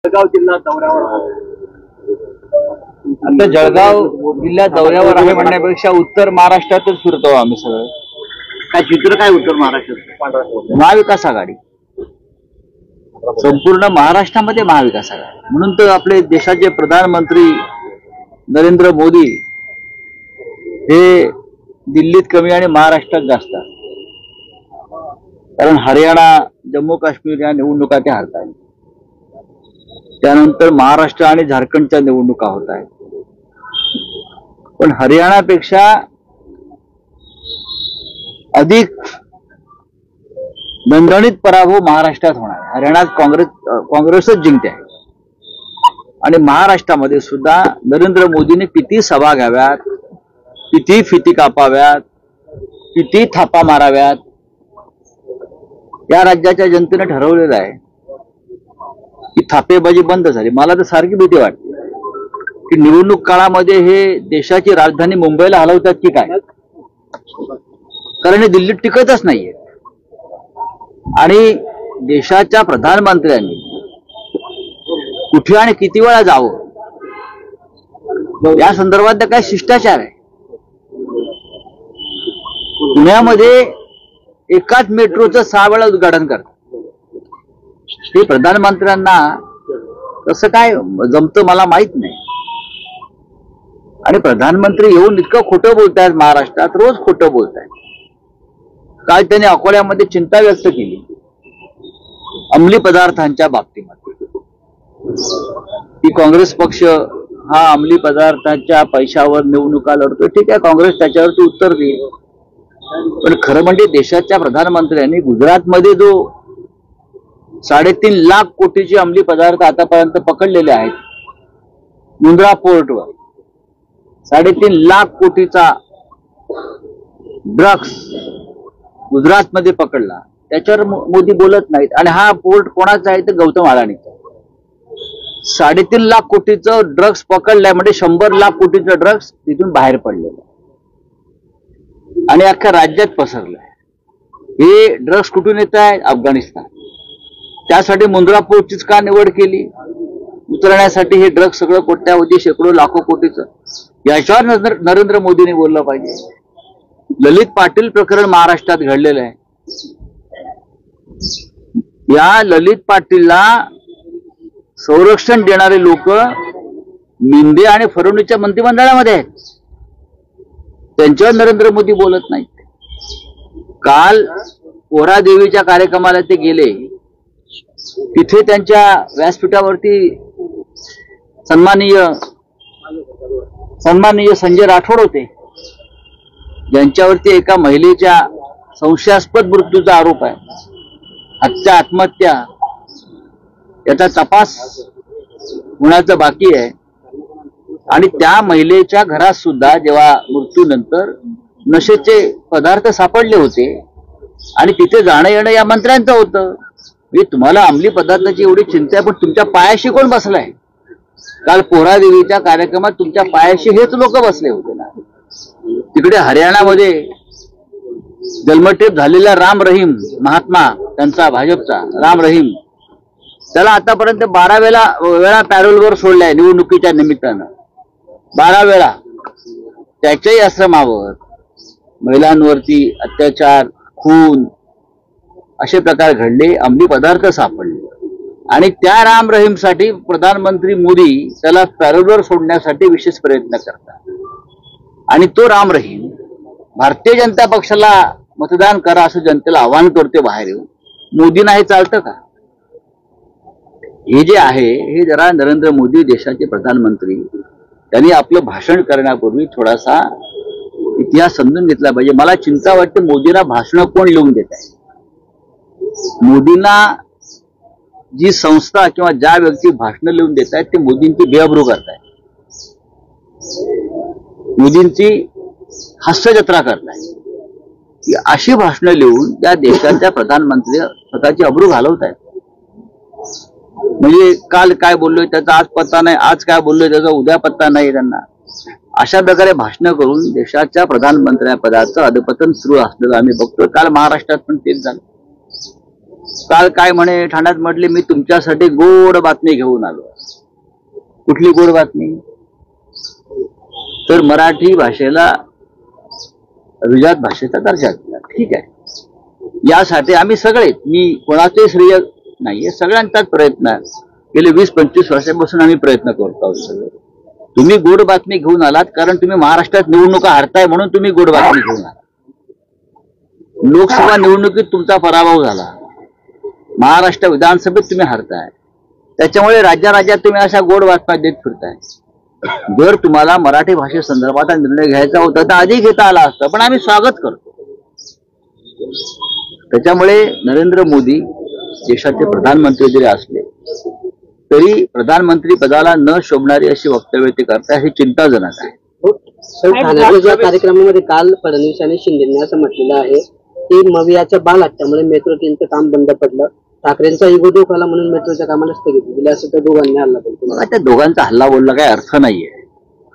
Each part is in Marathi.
जळगाव जिल्हा दौऱ्यावर आहे. आता जळगाव जिल्हा दौऱ्यावर आहे म्हणण्यापेक्षा उत्तर महाराष्ट्रातच फिरतो आम्ही सगळं. काय चित्र काय उत्तर महाराष्ट्रात? महाविकास आघाडी, संपूर्ण महाराष्ट्रामध्ये महाविकास आघाडी. म्हणून तर आपले देशाचे प्रधानमंत्री नरेंद्र मोदी हे दिल्लीत कमी आणि महाराष्ट्रात जास्त, कारण हरियाणा, जम्मू काश्मीर या निवडणुका ते हारत आहेत. त्यानंतर महाराष्ट्र आणि झारखंडच्या निवडणुका होत आहेत. पण हरियाणापेक्षा अधिक दणदणीत पराभव महाराष्ट्रात होणार. हरियाणात काँग्रेसच जिंकते आहे. आणि महाराष्ट्रामध्ये सुद्धा नरेंद्र मोदीने किती सभा घ्याव्यात, किती फिती कापाव्यात, किती थापा माराव्यात, या राज्याच्या जनतेने ठरवलेलं आहे की थापेबाजी बंद झाली. मला तर सारखी भीती वाटते की निवडणूक काळामध्ये हे देशाची राजधानी मुंबईला हलवतात की काय, कारण हे दिल्लीत टिकतच नाहीये. आणि देशाच्या प्रधानमंत्र्यांनी कुठे आणि किती वेळा जावं या संदर्भात काय शिष्टाचार आहे. पुण्यामध्ये एकाच मेट्रोचं 6 वेळा उद्घाटन करतात. हे प्रधानमंत्र्यांना कसं काय जमतं मला माहित नाही. आणि प्रधानमंत्री येऊन इतकं खोटं बोलतायत महाराष्ट्रात, रोज खोटं बोलतायत. काल त्यांनी अकोल्यामध्ये चिंता व्यक्त केली अंमली पदार्थांच्या बाबतीमध्ये, की काँग्रेस पक्ष हा अंमली पदार्थांच्या पैशावर निवडणुका लढतो. ठीक आहे, काँग्रेस त्याच्यावरती उत्तर देईल. पण खरं म्हणजे देशाच्या प्रधानमंत्र्यांनी गुजरातमध्ये जो 3.5 लाख कोटीचे अंमली पदार्थ आतापर्यंत पकडलेले आहेत मुंद्रा पोर्टवर, 3.5 लाख कोटीचा ड्रग्स गुजरातमध्ये पकडला, त्याच्यावर मोदी बोलत नाहीत. आणि हा पोर्ट कोणाचा आहे तर गौतम अडाणीचा. 3.5 लाख कोटीचं ड्रग्स पकडलंय म्हणजे 100 लाख कोटीचं ड्रग्स तिथून बाहेर पडलेलं आणि अख्ख्या राज्यात पसरलंय. हे ड्रग्स कुठून येत आहेत? अफगाणिस्तान. त्यासाठी मुंद्रा पोर्टचीच का निवड केली? उतरण्यासाठी हे ड्रग्स सगळं कोट्यावधी, शेकडो, लाखो कोटीचं. याच्यावर नरेंद्र मोदींनी बोललं पाहिजे. ललित पाटील प्रकरण महाराष्ट्रात घडलेलं आहे. या ललित पाटीलला संरक्षण देणारे लोक मिंदे आणि फडणवीसच्या मंत्रिमंडळामध्ये आहेत. त्यांच्यावर नरेंद्र मोदी बोलत नाहीत. काल पोहरा देवीच्या कार्यक्रमाला ते गेले, तिथे त्यांच्या व्यासपीठावरती सन्माननीय संजय राठोड होते, ज्यांच्यावरती एका महिलेच्या संशयास्पद मृत्यूचा आरोप आहे. हत्या, आत्महत्या याचा तपास होण्याचं बाकी आहे. आणि त्या महिलेच्या घरात सुद्धा जेव्हा मृत्यूनंतर नशेचे पदार्थ सापडले होते आणि तिथे जाणं येणं या मंत्र्यांचं होतं. तुम्हाला अंमली पदार्थाची एवढी चिंता आहे, पण तुमच्या पायाशी कोण बसलाय? काल पोहरा देवीच्या कार्यक्रमात तुमच्या पायाशी हेच लोक बसले होते ना. तिकडे हरियाणामध्ये जन्मठेप झालेला राम रहीम, महात्मा त्यांचा भाजपचा राम रहीम, त्याला आतापर्यंत 12 वेळा पॅरोलवर सोडलाय निवडणुकीच्या निमित्तानं. 12 वेळा. त्याच्याही आश्रमावर महिलांवरती अत्याचार, खून असे प्रकार घडले, अंमली पदार्थ सापडले. आणि त्या राम रहीमसाठी प्रधानमंत्री मोदी त्याला पॅरोलवर सोडण्यासाठी विशेष प्रयत्न करतात. आणि तो राम रहीम भारतीय जनता पक्षाला मतदान करा असं जनतेला आवाहन करते बाहेर येऊन. मोदींना हे चालतं का? हे जे आहे हे जरा नरेंद्र मोदी देशाचे प्रधानमंत्री त्यांनी आपलं भाषण करण्यापूर्वी थोडासा इतिहास समजून घेतला पाहिजे. मला चिंता वाटते मोदींना भाषण कोण लिहून देत आहे. मोदींना जी संस्था किंवा ज्या व्यक्ती भाषण लिहून देत आहेत ते मोदींची बेअब्रू करतायत, मोदींची हास्यजत्रा करतायत. अशी भाषणं लिहून त्या देशाच्या प्रधानमंत्री स्वतःची अब्रू घालवत आहेत. म्हणजे काल काय बोललोय त्याचा आज पत्ता नाही, आज काय बोललोय त्याचा उद्या पत्ता नाही त्यांना. अशा प्रकारे भाषणं करून देशाच्या प्रधानमंत्री पदाचं अधपतन सुरू असलेलं आम्ही बघतोय. काल महाराष्ट्रात पण तेच झालं. काल काय म्हणे ठाण्यात म्हटले, मी तुमच्यासाठी गोड बातमी घेऊन आलो. कुठली गोड बातमी? तर मराठी भाषेला अभिजात भाषेचा दर्जा दिला. ठीक आहे, यासाठी आम्ही सगळे, मी कोणाचे श्रेय नाहीये, सगळ्यांचाच प्रयत्न गेले 20-25 वर्षापासून आम्ही प्रयत्न करतो आहोत सगळे. तुम्ही गोड बातमी घेऊन आलात कारण तुम्ही महाराष्ट्रात निवडणुका हारताय म्हणून तुम्ही गोड बातमी घेऊन आलात. लोकसभा निवडणुकीत तुमचा पराभव झाला, महाराष्ट्र विधानसभेत तुम्ही हारताय, त्याच्यामुळे राज्यात तुम्ही अशा गोड बातम्या देत फिरताय. जर तुम्हाला मराठी भाषेसंदर्भात निर्णय घ्यायचा होता तर आधी घेता आला असता, पण आम्ही स्वागत करतो. त्याच्यामुळे नरेंद्र मोदी देशाचे प्रधानमंत्री जरी असले तरी प्रधानमंत्री पदाला न शोभणारी अशी वक्तव्य ते करताय, ही चिंताजनक आहे. ठाण्याच्या कार्यक्रमामध्ये काल फडणवीस आणि शिंदेने असं म्हटलेलं आहे की मवियाच्या बाल हत्यामुळे मेट्रो ट्रेनचं काम बंद पडलं, ठाकरेंचा इगो दुखावला म्हणून मेट्रोच्या कामाला स्थगिती दिली, असं त्या दोघांनी हल्ला बोलतो. त्या दोघांचा हल्ला बोलला काही अर्थ नाहीये.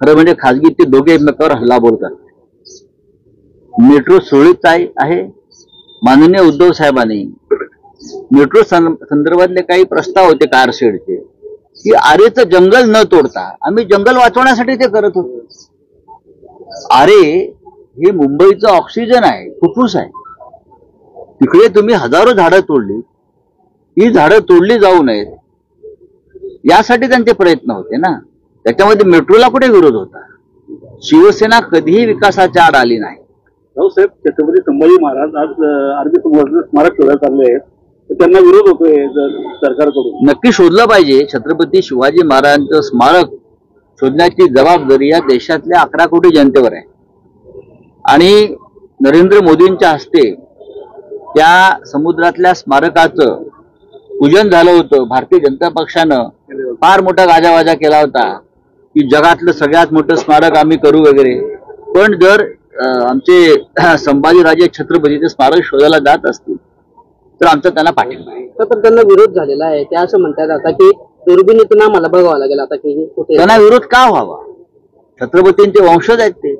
खरं म्हणजे खासगी ते दोघे एकमेकावर हल्ला बोल करतात. मेट्रो सुरळीत आहे. माननीय उद्धव साहेबांनी मेट्रो संदर्भातले काही प्रस्ताव होते कारशेडचे, की आरेचं जंगल न तोडता आम्ही जंगल वाचवण्यासाठी ते करत होतो. आरे हे मुंबईचं ऑक्सिजन आहे, फुफ्फुस आहे. तिकडे तुम्ही हजारो झाडं तोडली, ही झाडं तोडली जाऊ नयेत यासाठी त्यांचे प्रयत्न होते ना. त्याच्यामध्ये मेट्रोला कुठे विरोध होता? शिवसेना कधीही विकासाच्या आड आली नाही. रावसाहेब, छत्रपती संभाजी महाराज आज आर्मी स्मारक शोधायला चालले आहेत, तर त्यांना विरोध होतोय सरकारकडून. नक्की शोधलं पाहिजे. छत्रपती शिवाजी महाराजांचं स्मारक शोधण्याची जबाबदारी या देशातल्या 11 कोटी जनतेवर आहे. आणि नरेंद्र मोदींच्या हस्ते त्या समुद्रातल्या स्मारकाचं पूजन झालं होतं. भारतीय जनता पक्षानं फार मोठा गाजावाजा केला होता की जगातलं सगळ्यात मोठं स्मारक आम्ही करू वगैरे. पण जर आमचे संभाजीराजे छत्रपतीचे स्मारक शोधायला जात असतील तर आमचा त्यांना पाठिंबा आहे. पण त्यांना विरोध झालेला आहे. ते असं म्हणतात आता की दुर्बिणीतून आम्हाला बघावं लागेल आता की कुठे. त्यांना विरोध का व्हावा? छत्रपतींचे वंशज आहेत ते.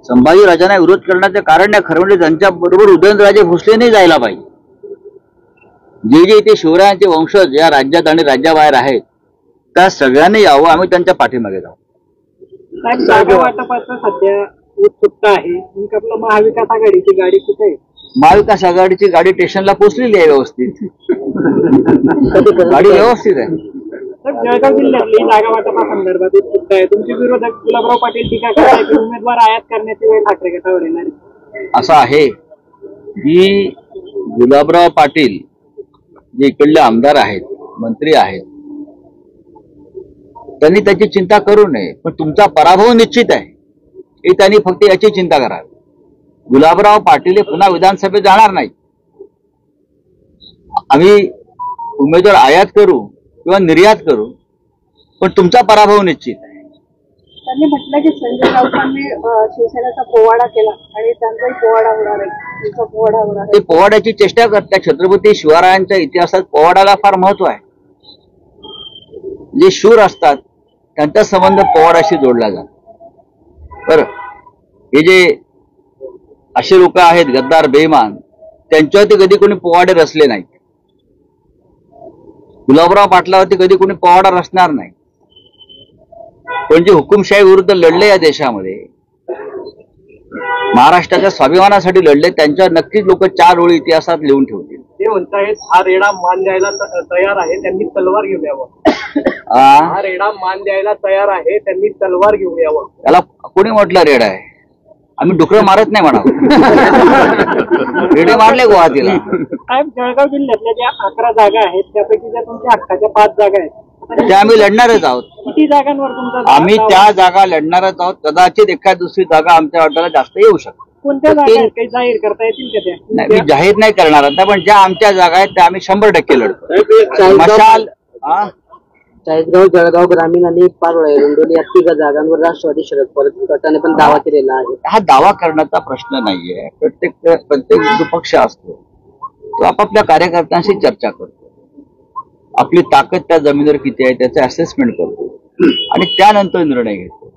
संभाजीराजांना विरोध करण्याचं कारण नाही. खरं म्हणजे त्यांच्या बरोबर उदयनराजे भोसलेने जायला पाहिजे. जे इथे शिवरायांचे वंशज या राज्यात आणि राज्याबाहेर आहेत त्या सगळ्यांनी यावं. आम्ही त्यांच्या पाठीमागे जाऊ. जागा वाटपाचं सध्या उत्सुकता आहे. आपलं महाविकास आघाडीची गाडी कुठे आहे? महाविकास आघाडीची गाडी स्टेशनला पोहोचलेली आहे व्यवस्थित. गाडी व्यवस्थित आहे. जळगाव जिल्ह्यातली जागा वाटपासंदर्भात उत्सुकता आहे. तुमचे विरोधक गुलाबराव पाटील टीका करतायत की उमेदवार आयात करण्याची वेळ ठाकरे गटावर येणार आहे. असं आहे की गुलाबराव पाटील जे इकडले आमदार आहेत, मंत्री आहेत, त्यांनी त्याची चिंता करू नये. पण तुमचा पराभव निश्चित आहे हे त्यांनी फक्त याची चिंता करावी. गुलाबराव पाटील हे पुन्हा विधानसभेत जाणार नाहीत. आम्ही उमेदवार आयात करू किंवा निर्यात करू, पण तुमचा पराभव निश्चित आहे. त्यांनी म्हटलं की संजय राऊतांनी शिवसेनेचा पोवाडा केला आणि त्यांचाही पोवाडा होणार आहे, तुमचा पोवाडा होणार आहे. ते पोवाड्याची चेष्टा करतात. छत्रपती शिवरायांच्या इतिहासात पोवाड्याला फार महत्व आहे. जे शूर असतात त्यांचा संबंध पोवाड्याशी जोडला जातो. बरं, हे जे असे लोक आहेत गद्दार बेईमान, त्यांच्यावरती कधी कोणी पोवाडे रचले नाहीत. गुलाबराव पाटलावरती कधी कोणी पोवाडा रचणार नाही. पण जे हुकुमशाही विरुद्ध लढले या देशामध्ये, महाराष्ट्राच्या स्वाभिमानासाठी लढले, त्यांच्यावर नक्कीच लोक 4 ओळी इतिहासात लिहून ठेवतील. ते म्हणतायत हा रेडा मान द्यायला तयार आहे, त्यांनी तलवार घेऊन यावं. हा रेडा मान द्यायला तयार आहे, त्यांनी तलवार घेऊन यावं. त्याला कोणी म्हटलं रेडा आहे? आम्ही डुकरं मारत नाही म्हणा. रेडे मारले गुवाहाटीला. साहेब, जळगाव जिल्ह्यातल्या ज्या 11 जागा आहेत त्यापैकी ज्या तुमच्या हक्काच्या 5 जागा आहेत त्या आम्ही लढणारच आहोत. किती जागांवर तुमचा आम्ही त्या जागा लढणारच आहोत. कदाचित एखाद दुसरी जागा आमच्या वाट्याला जास्त येऊ शकते. कोणत्या जागा आहेत? काही जाहीर करता येतील का त्या? नाही, मी जाहीर नाही करणार आता, पण ज्या आमच्या जागा आहेत त्या आम्ही 100% लढतो. मशाल, चाळीसगाव, जळगाव ग्रामीण आणि पारोळे रुंडोली या 3 जागांवर राष्ट्रवादी शरद पवार गटाने पण दावा केलेला आहे. हा दावा करण्याचा प्रश्न नाहीये. प्रत्येक जो पक्ष असतो तो आपापल्या कार्यकर्त्यांशी चर्चा करतो. आपली ताकद त्या जमिनीवर किती आहे त्याचं असेसमेंट करतो आणि त्यानंतर निर्णय घेतो.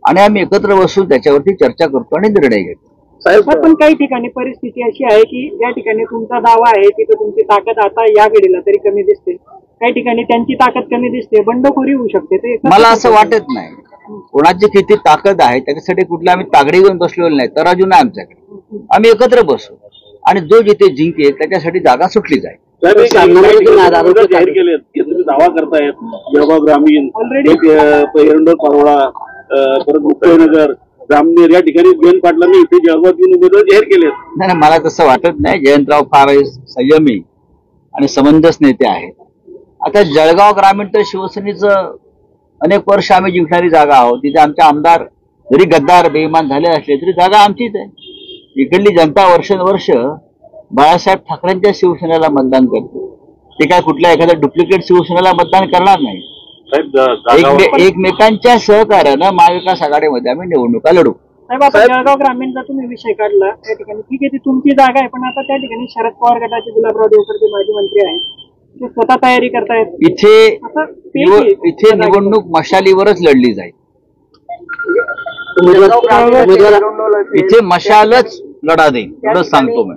आणि आम्ही एकत्र बसून त्याच्यावरती चर्चा करतो आणि निर्णय घेतो. पण काही ठिकाणी परिस्थिती अशी आहे की ज्या ठिकाणी तुमचा दावा आहे तिथे तुमची ताकद आता या घडीला तरी कमी दिसते, काही ठिकाणी त्यांची ताकद कमी दिसते, बंडखोरी होऊ शकते. ते मला असं वाटत नाही. कोणाची किती ताकद आहे त्याच्यासाठी कुठला आम्ही तागडी घेऊन बसलेलो नाही, तराजू नाही आमच्याकडे. आम्ही एकत्र बसू आणि जो जिथे जिंकेल त्याच्यासाठी जागा सुटली जाईल. जाहीर केलेत की तुम्ही दावा करतायत जळगाव ग्रामीण, एरंडोल पारोळा, परत मुक्ताईनगर, जामनेर या ठिकाणी जयंत पाटलांनी इथे जळगावात येऊन उमेदवार जाहीर केलेत. नाही, मला तसं वाटत नाही. जयंतराव फार संयमी आणि समंजस नेते आहेत. आता जळगाव ग्रामीण तर शिवसेनेचं अनेक वर्ष आम्ही जिंकणारी जागा आहोत. तिथे आमचे आमदार जरी गद्दार बेईमान झाले असले तरी जागा आमचीच आहे. इकडली जनता वर्षानुवर्ष बाळासाहेब ठाकरेंच्या शिवसेनेला मतदान करते. ते काय कुठल्या एखाद्या डुप्लिकेट शिवसेनेला मतदान करणार नाही. एकमेकांच्या सहकार्यानं महाविकास आघाडीमध्ये आम्ही निवडणुका लढू. साहेब, आता जळगाव ग्रामीणचा तुम्ही विषय काढला, त्या ठिकाणी ठीक आहे ती तुमची जागा आहे, पण आता त्या ठिकाणी शरद पवार गटाचे गुलाबराव देवकर जे माजी मंत्री आहेत ते स्वतः तयारी करतायत. इथे निवडणूक मशालीवरच लढली जाईल. इथे मशालच लढा देईल एवढंच सांगतो मी.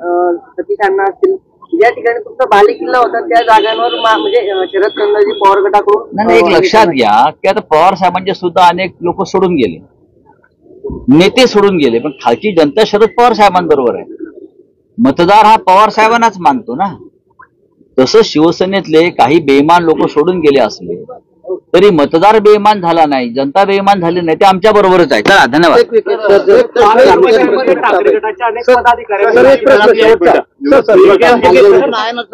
सतीशांना असतील या ठिकाणी तुमचा बालेकिल्ला होता त्या जागांवर म्हणजे शरद चंद्रजी पवार गटाकडून. नाही, एक लक्षात घ्या की आता पवार साहेबांचे सुद्धा अनेक लोक सोडून गेले, नेते सोडून गेले, पण खालची जनता शरद पवार साहेबांबरोबर आहे. मतदार हा पवार साहेबांनाच मानतो ना. तसं शिवसेनेतले काही बेईमान लोक सोडून गेले असले तरी मतदार बेईमान झाला नाही, जनता बेईमान झाली नाही, ते आमच्या बरोबरच आहे. चला, धन्यवाद.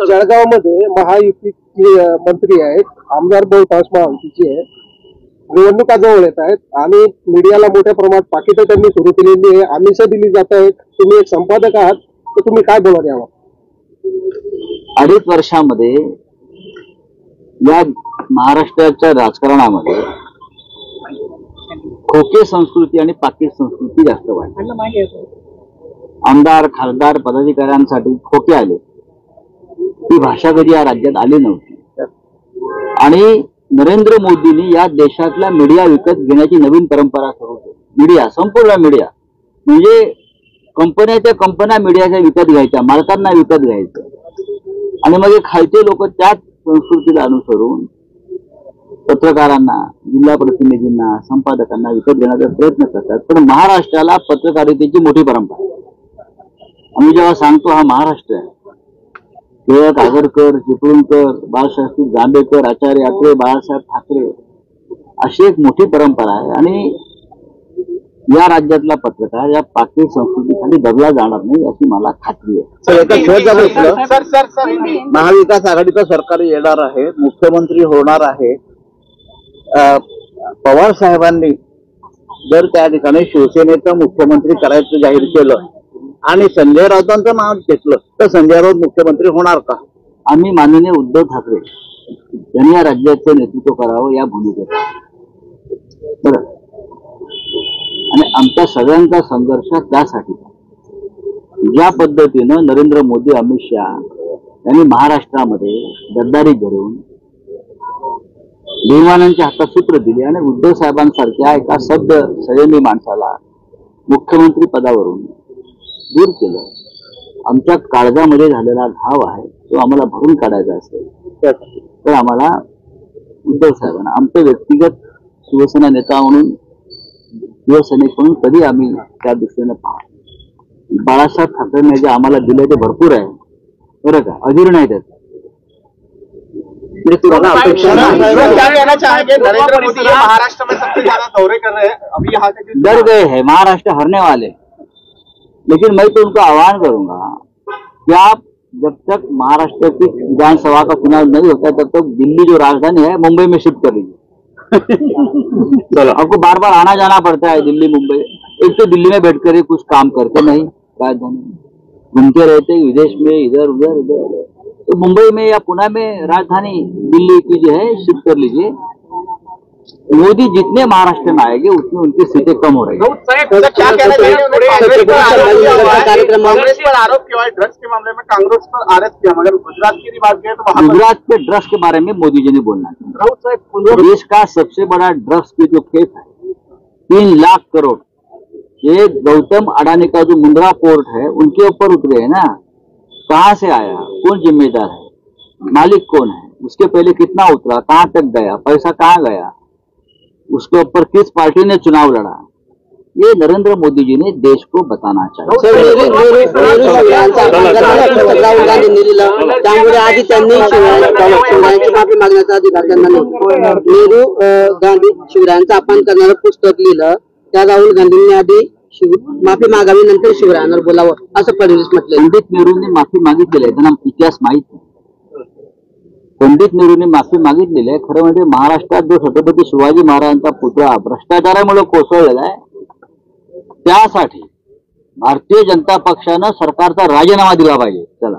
जळगावमध्ये महायुती मंत्री आहेत, आमदार बहुतांश महायुतीचे आहेत. निवडणुका जवळ येत आहेत आणि मीडियाला मोठ्या प्रमाणात पाकिटं त्यांनी सुरू केलेली आहे, आमिषं दिली जात आहेत. तुम्ही एक संपादक आहात तर तुम्ही काय बोला यावर? 2.5 वर्षामध्ये या महाराष्ट्राच्या राजकारणामध्ये खोके संस्कृती आणि पाकिट संस्कृती जास्त वाढली. आमदार खासदार पदाधिकाऱ्यांसाठी खोके आले. ही भाषा कधी या राज्यात आली नव्हती. आणि नरेंद्र मोदींनी या देशातला मीडिया विकत घेण्याची नवीन परंपरा सुरू केली. मीडिया, संपूर्ण मीडिया म्हणजे कंपन्या मीडियाच्या विकत घ्यायच्या, मालकांना विकत घ्यायचं. आणि मग खालचे लोक त्याच संस्कृतीला अनुसरून पत्रकारांना, जिल्हा प्रतिनिधींना, संपादकांना विकत घेण्याचा प्रयत्न करतात. पण महाराष्ट्राला पत्रकारितेची मोठी परंपरा आहे. आम्ही जेव्हा सांगतो हा महाराष्ट्र आहे, टिळक, आगरकर, चिपळूणकर, बाळशास्त्री जांभेकर, आचार्य अत्रे, बाळासाहेब ठाकरे अशी एक मोठी परंपरा आहे. आणि या राज्यातला पत्रकार या पाकिट संस्कृतीखाली दबला जाणार नाही अशी मला खात्री आहे. महाविकास आघाडीचं सरकार येणार आहे, मुख्यमंत्री होणार आहे. पवार साहेबांनी जर त्या ठिकाणी शिवसेनेचं मुख्यमंत्री करायचं जाहीर केलं आणि संजय राऊतांचं नाव घेतलं तर संजय राऊत मुख्यमंत्री होणार का? आम्ही माननीय उद्धव ठाकरे यांनी या राज्याचं नेतृत्व करावं या भूमिकेत. बरं, आणि आमच्या सगळ्यांचा संघर्ष त्यासाठी. ज्या पद्धतीनं नरेंद्र मोदी, अमित शहा यांनी महाराष्ट्रामध्ये गद्दारी करून बेईमानांच्या हातात सूत्र दिले आणि उद्धव साहेबांसारख्या एका शब्द संयमी माणसाला मुख्यमंत्री पदावरून दूर केलं. आमच्या काळजामध्ये झालेला घाव आहे तो आम्हाला भरून काढायचा असेल तर आम्हाला उद्धव साहेबांना आमचं व्यक्तिगत शिवसेना नेता म्हणून, शिवसैनिक म्हणून कधी आम्ही त्या दृष्टीने पाहतो. बाळासाहेब ठाकरेंनी जे आम्हाला दिले ते भरपूर आहे, बरं का, अजीर्ण नाही त्यात. महाराष्ट्र में सबसे ज्यादा दौरे कर रहे हैं अभी यहाँ के डर गए हैं महाराष्ट्र हारने वाले. लेकिन मैं तो उनको आह्वान करूंगा कि आप जब तक महाराष्ट्र की विधानसभा का चुनाव नहीं होता तब तक दिल्ली जो राजधानी है मुंबई में शिफ्ट कर लीजिए. चलो, आपको बार बार आना जाना पड़ता है दिल्ली मुंबई. एक तो दिल्ली में बैठकर कुछ काम करते नहीं, राजधानी घूमते रहते विदेश में, इधर उधर इधर उधर. तो मुंबई में या पुणे में राजधानी दिल्ली की जो है शिफ्ट कर लीजिए. मोदी जितने महाराष्ट्र में आएंगे उतनी उनकी सीटें कम हो रही है. कांग्रेस पर आरोप किया है ड्रग्स के मामले में, कांग्रेस पर आरोप किया, मगर गुजरात की बात करें तो गुजरात के ड्रग्स के बारे में मोदी जी ने बोलना है. देश का सबसे बड़ा ड्रग्स की जो केस है 3 लाख करोड़ ये गौतम अडानी का जो मुंद्रा पोर्ट है उनके ऊपर उतरे है ना, कहाँ से आया, कौन जिम्मेदार है, मालिक कौन है, उसके पहले कितना उतरा, कहाँ तक गया, पैसा कहाँ गया, उसके ऊपर किस पार्टी ने चुनाव लड़ा, ये नरेंद्र मोदी जी ने देश को बताना चाहिए। राहुल गांधींनी दिलं त्यामुळे आधी त्यांनी शिवरायांची माफी मागण्याचा अधिकार त्यांना नाही। नेहरू गांधी शिवरायांचा अपमान करणारं पुस्तक लिहिलं, त्या राहुल गांधींनी आधी माफी मागावी नंतर शिवरायांवर बोलावं असं फडणवीस म्हटलं। पंडित नेहरूंनी माफी मागितलेली आहे, त्यांना इतिहास माहित नाही। पंडित नेहरूंनी माफी मागितलेली आहे। खरं म्हणजे महाराष्ट्रात जो छत्रपती शिवाजी महाराजांचा पुतळा भ्रष्टाचारामुळे कोसळलेला आहे, त्यासाठी भारतीय जनता पक्षानं सरकारचा राजीनामा दिला पाहिजे। चला।